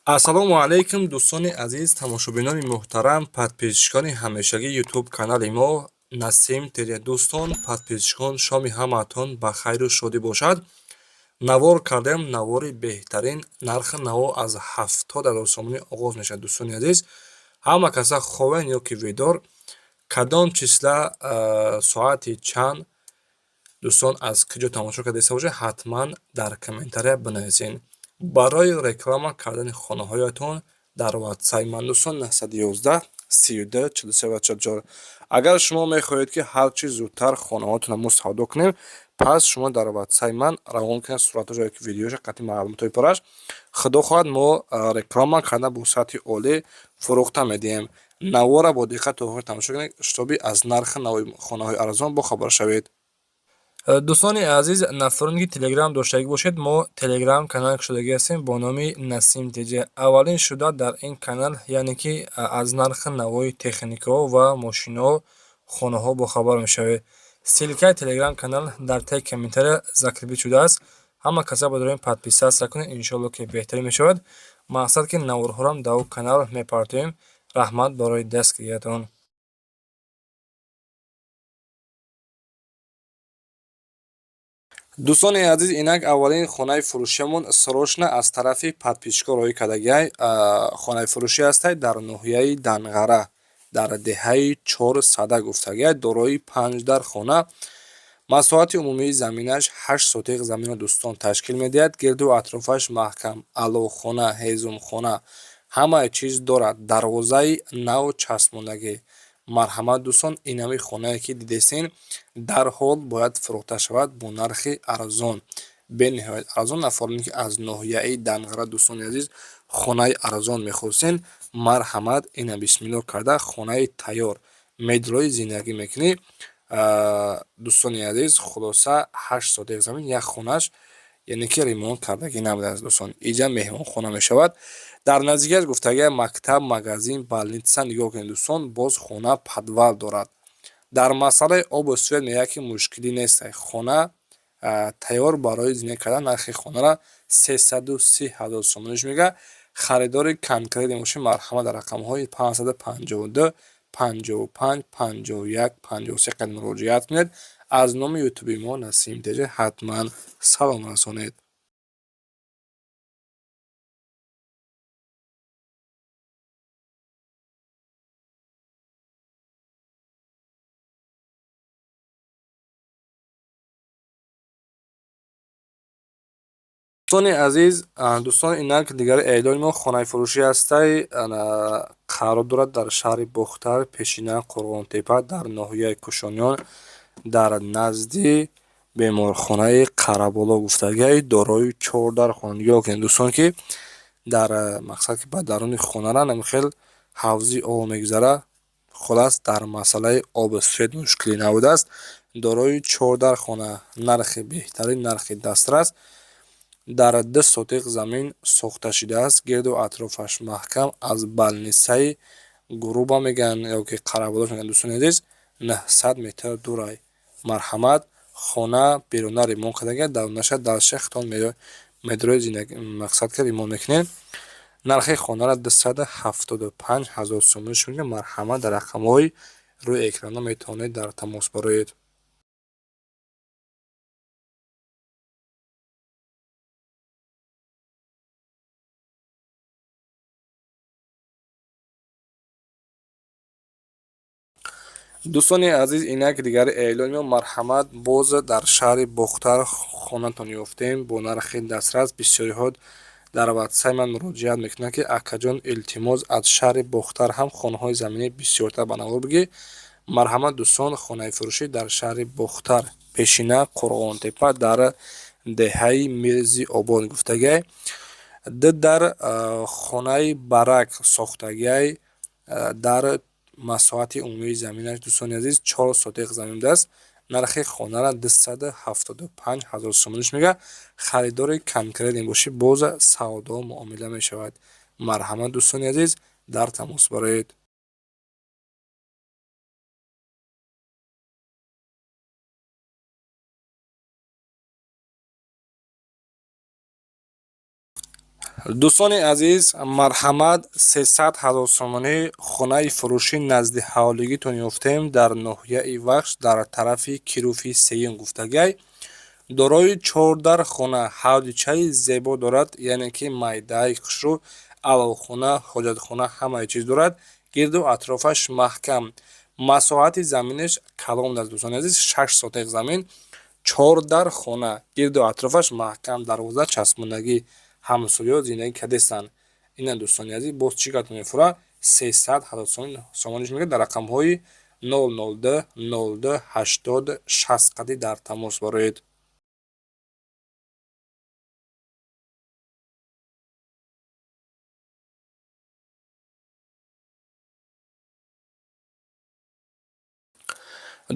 ассалому алайкум дӯстони азиз, тамошобинони муҳтарам, подписчикони ҳамешагии ютуб канали мо Насим Тере. Дӯстон, подписчикон, шоми ҳамаатон ба хайру шодӣ бошад. Навор кардем, навори беҳтарин, нархи наво аз 70,000 сомонӣ оғоз мешавад. Дӯстони азиз, ҳама каса ховен ё ки ведор, кадом числа, соати чанд, дӯстон аз куҷо тамошо кардаиста бошед, ҳатман дар комментария бинависен. Барои реклама кардани хонаҳоятон дар ватсайи ман дӯстон 911 32 43 44. Агар шумо мехоҳед ки ҳар чӣ зудтар хонаҳоятонро мусавдо кунем, пас шумо дар ватсайи ман равон кунед суратҳоро ёки видеоҳоро қатъи маълумотҳои пурраш. Худо хоҳад мо реклама карда бо сатҳи олӣ фурӯхта медиҳем. Навора бо диққат то охир тамошо кунед, шутоби аз нархи навои хонаҳои арзон бохабар шавед. дӯстони азиз, нафароне ки телеграм доштагӣ бошед, мо телеграм канал кушодагӣ ҳастем бо номи Насим Теҷа. Аввалин шуда дар ин канал, яъне ки аз нархи навои техникаҳо ва мошинаҳо, хонаҳо бохабар мешавед. Ссилкаи телеграм канал дар таги комментария закрибӣ шудааст. Ҳама каса бояд рои подписатсия кунед, иншоалло ки беҳтарин мешавад. Мақсад ки наворҳорам дар ӯ канал мепартоем. Раҳмат барои дастгириятон. дӯстони азиз, инак аввалин хонаи фурӯшиамон срочно аз тарафи подписчикон роӣ кардагиай. Хонаи фурӯшӣ ҳастай дар ноҳияи Данғара, дар деҳаи Чорсада гуфтагиай, дорои 5 дар хона. Масоҳати умумии заминаш 8 сотиқ заминро дӯстон ташкил медиҳад. Гирду атрофаш маҳкам, алоохона, ҳезумхона, ҳамаи чиз дорад. Дарвозаи нав часпондагӣ. Марҳамат дӯстон, ин ҳамин хонае ки дидестин дарҳол бояд фурӯхта шавад бо нархи арзон, бениҳоят арзон. Нафароне ки аз ноҳияи Данғара, дӯстони азиз, хонаи арзон мехостен, марҳамат, ина бисмиллоҳ карда хонаи тайёр медрои зиндагӣ мекунӣ. Дӯстони азиз, хулоса 8 сотиқ замин, як хонаш яъне ки ремонт кардагӣ набудааст. Дӯстон, иҷа меҳмонхона мешавад. Дар наздикиаш гуфтагиай мактаб, магазин, балнитса нигоҳ кунед дӯстон, боз хона подвал дорад. Дар масъалаи обу свет мегӯяд ки мушкилӣ нестай. Хона тайёр барои зиндагӣ кардан. Нархи хонара 330,000 сомониш мегӯяд. Харидори конкретне бошед, марҳамат дар рақамҳои 552 55 51 53 қад муроҷиат кунед. Аз номи ютуби мо Насим Теҷа ҳатман салом расонед. дӯстони азиз, дӯстон, инак дигари эълони мо хонаи фурӯшӣ ҳастай. қарор дорад дар шаҳри Бухтар, пешина Қурғонтепа, дар ноҳияи Кушониён, дар назди беморхонаи Қараболо гуфтагиай, дорои 4 дар хона. Нигоҳ кунед дӯстон ки дар мақсад ки ба даруни хонара намихел ҳавзи об мегузара. Хулас дар масъалаи обу свет мушкилӣ набудааст. Дорои 4 дар хона, нархи беҳтарин, нархи дастрас, дар 2 сотиқ замин сохта шудааст. Гирду атрофаш маҳкам, аз балнисаи Гуруба мегӯянд ёки Қараболош мегӯянд. Дӯстони азиз, 900 метр дурай. Марҳамат, хона беруна ремонт кардагиай, дарунаша дар шахтон медрои зиндагӣ, мақсад ки ремонт мекунед. Нархи хонара 275,000 сомониш мегӯяд. Марҳамат, дар рақамҳои рӯи экрана метавонед дар тамос бароед. дӯстони азиз, инак дигари эълони мо, марҳамат, боз дар шаҳри Бухтар хонатон ёфтем бо нархи дастрас. Бисёриҳо дар ватсайи ман муроҷиат мекунанд ки акаҷон, илтимос, аз шаҳри Бухтар ҳам хонаҳои заминӣ бисёртар ба навор бигир. Марҳамат дӯстон, хонаи фурӯшӣ дар шаҳри Бухтар, пешина Қурғонтепа, дар деҳаи Мирзи Обод гуфтагиай. Дар хонаи барак сохтагиай, дар масоҳати умумии заминаш, дӯстони азиз, 4 сотиқ замин будааст. Нархи хонара 275,000 сомониш мегӯяд. Харидори конкретне бошӣ, боз савдо муомила мешавад. Марҳамат дӯстони азиз, дар тамос бароед. дӯстони азиз, марҳамат 300 000 сомонӣ хонаи фурӯшӣ назди ҳавлигитон ёфтем дар ноҳияи Вахш дар тарафи Кируфи Сеюм гуфтагиай. дорои 14 хона, ҳавличаи зебо дорад, яъне ки майдаи хушрӯ, авалхона, ҳоҷатхона, ҳамаи чиз дорад. Гирду атрофаш маҳкам. масоҳати заминаш калон аст. дӯстони азиз, 6 сотиқ замин, 14 хона, гирду атрофаш маҳкам, дарвоза, часпондагӣ, ҳамсоё зиндагӣ кардестанд. Ина дӯстони азиз, боз чӣ гап мефура 300 000 сомониш мегӯяд дар рақамҳои 002 02 80 60 қадӣ дар тамос бароед.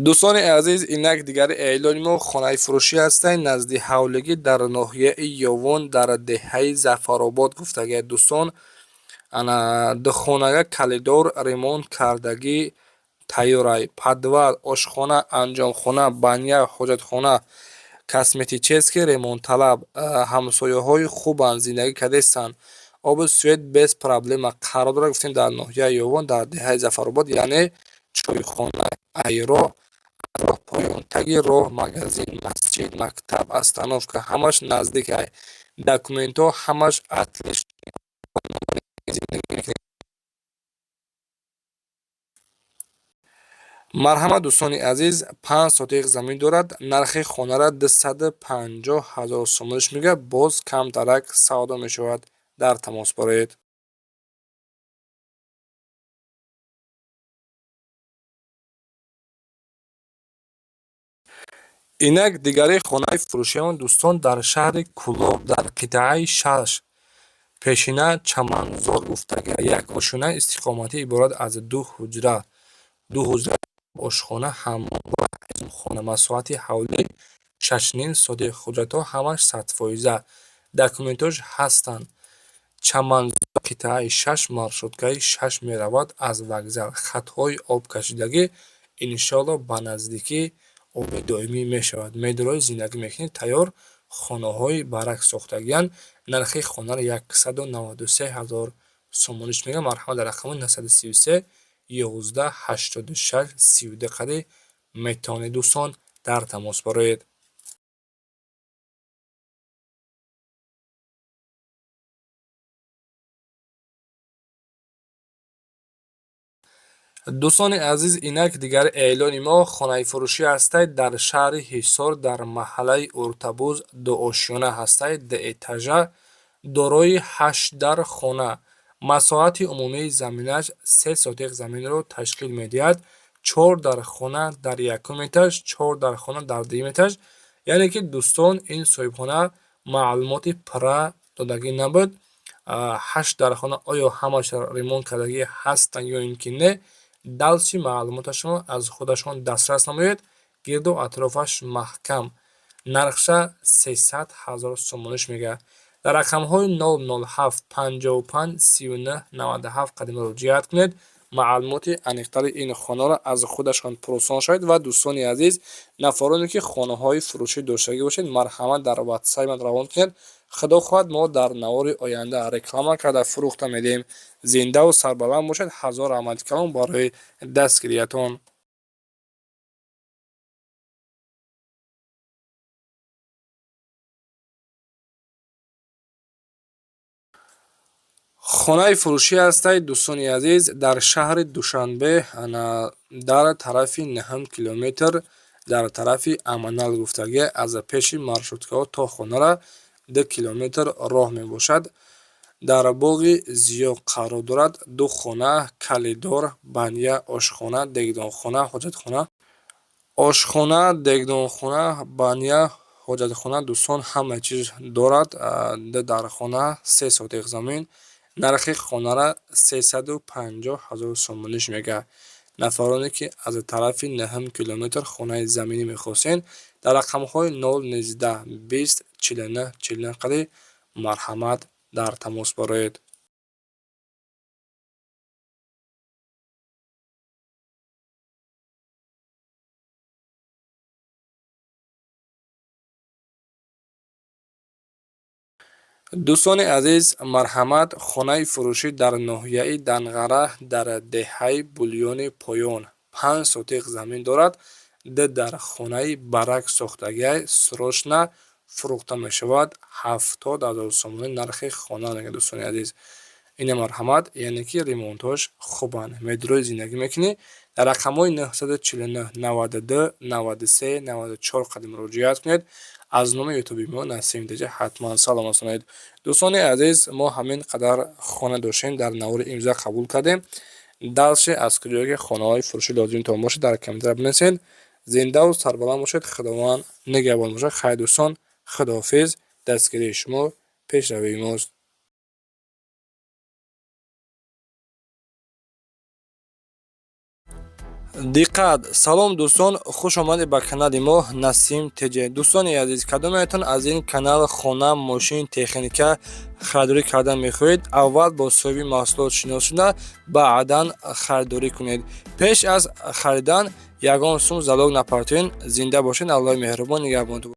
дӯстони азиз, инак дигари эълони мо хонаи фурӯшӣ ҳастанд назди ҳавлигӣ дар ноҳияи Ёвон дар деҳаи Зафаробод гуфтагиат. дӯстон, ана духонага калидор ремонт кардагӣ тайёрай. Подвал, ошхона, анҷомхона, баня, ҳоҷатхона, косметический ремонтталаб. ҳамсояҳои хубанд, зиндагӣ кардестанд. оби сует без проблема қарор дорад. гуфтем дар ноҳияи Ёвон дар деҳаи Зафаробод, яъне чойхона, айро, роҳ поёнтаги роҳ, магазин, масҷид, мактаб, остановка ҳамаш наздик ай. документҳо ҳамаш атлиш. марҳамат дӯстони азиз, 5 сотиқ замин дорад. нархи хонара 250 000 сомониш мегӯяд. боз камтарак савдо мешавад. дар тамос бароед. инак дигари хонаи фурӯшиамон дӯстон дар шаҳри Кӯлоб дар қитъаи 6 пешина Чаманзор гуфтагиат. як ошунаи истиқоматӣ иборат аз ду ҳуҷра, ошхона, ҳаммомгоҳ, ҳизбхона. масоҳати ҳавлӣ 6.5 сотиқ. ҳуҷратҳо ҳамаш 100%. документҳош ҳастанд. Чаманзор қитъаи 6 маршруткаи 6 меравад аз вокзал. хатҳои обкашидагӣ иншоалло ба наздикӣ оби доимӣ мешавад. медурои зиндагӣ мекунед тайёр. хонаҳои барак сохтагианд. нархи хонара 193 000 сомониш мегӯяд. марҳамат дар рақами 933 11 86 32 қадӣ метавонед дӯстон дар тамос бароед. дӯстони азиз, инак дигари эълони мо хонаи фурӯшӣ ҳастад дар шаҳри Ҳисор дар маҳаллаи Уртабуз. дуошёна ҳастад, дуэтажа, дорои 8 хона. масоҳати умумии заминаш 3 сотиқ заминро ташкил медиҳад. 4 хона дар якум этаж, 4 хона дар дуюм этаж. яъне ки дӯстон, ин соҳибхона маълумоти пурра додагӣ набуд. 8 хона оё ҳамаш ремонт кардагӣ ҳастанд ё ин ки не, далчи маълумоташон аз худашон дастрас намоед. гирду атрофаш маҳкам. нархша 300 000 сомониш мегӯяд. дар рақамҳои 007 55 39 97 қадим муроҷиат кунед. маълумоти аниқтари ин хонаро аз худашон пурсон шавед. ва дӯстони азиз, нафароне ки хонаҳои фурӯшӣ доштагӣ бошед, марҳамат дар ватсайи ман равон кунед. худо хоҳад мо дар навори оянда реклама карда фурӯхта медиҳем. зиндаву сарбаланд бошед. ҳазор раҳмати калон барои дастгириятон. хонаи фурӯшӣ ҳастад дӯстони азиз дар шаҳри Душанбе, дар тарафи 9 километр дар тарафи Аманал гуфтагиат. аз пеши маршруткаҳо то хонара 2 километр роҳ мебошад. дар боғи Зиё қарор дорад. 2 хона, калидор, баня, ошхона, дегдонхона, ҳоҷатхона. ошхона, дегдонхона, баня, ҳоҷатхона дӯстон ҳама чиз дорад. дар хона 3 сотиқ замин. нархи хонара 350 000 сомониш мегӯяд. нафароне ки аз тарафи 9 километр хонаи заминӣ мехостед, дар рақамҳои 019 20 49 49 қадӣ марҳамат дар тамос бароед. дӯстони азиз, марҳамат, хонаи фурӯшӣ дар ноҳияи Данғара дар деҳаи Бульёни Поён 5 сотиқ замин дорад. Дар хонаи барак сохтагиаш срочна фурӯхта мешавад. 70,000 сомонӣ нархи хона мегӯяд. Дӯстони азиз, ина марҳамат, яъне ки ремонтҳош хубанд. Медрӯи зиндагӣ мекунӣ. Дар рақамҳои 949 92 93 94 қадим муроҷиат кунед. аз номи ютуби мо Насим Теҷа ҳатман салом расонед. Дӯстони азиз, мо ҳамин қадар хона доштем дар навори имза қабул кардем. далше аз куҷое хонаҳои фурӯшӣ лозимтон бошад дар комментария бинависед. зиндаву сарбаланд бошед. Худованд нигоҳбон бошад. хайр дӯстон, худоҳофиз. дастгирии шумо пешравии мост. диққат! Салом дӯстон, хуш омадед ба канали мо Насим Теҷа. Дӯстони азиз, кадомеатон аз ин канал хона, мошин, техника харидорӣ кардан мехоҳед? Аввал бо соҳиби маҳсулот шинос шуда, баъдан харидорӣ кунед. пеш аз харидан ягон сум залог напартоен. Зинда бошед. Аллоҳи меҳрубон нигоҳбонтон.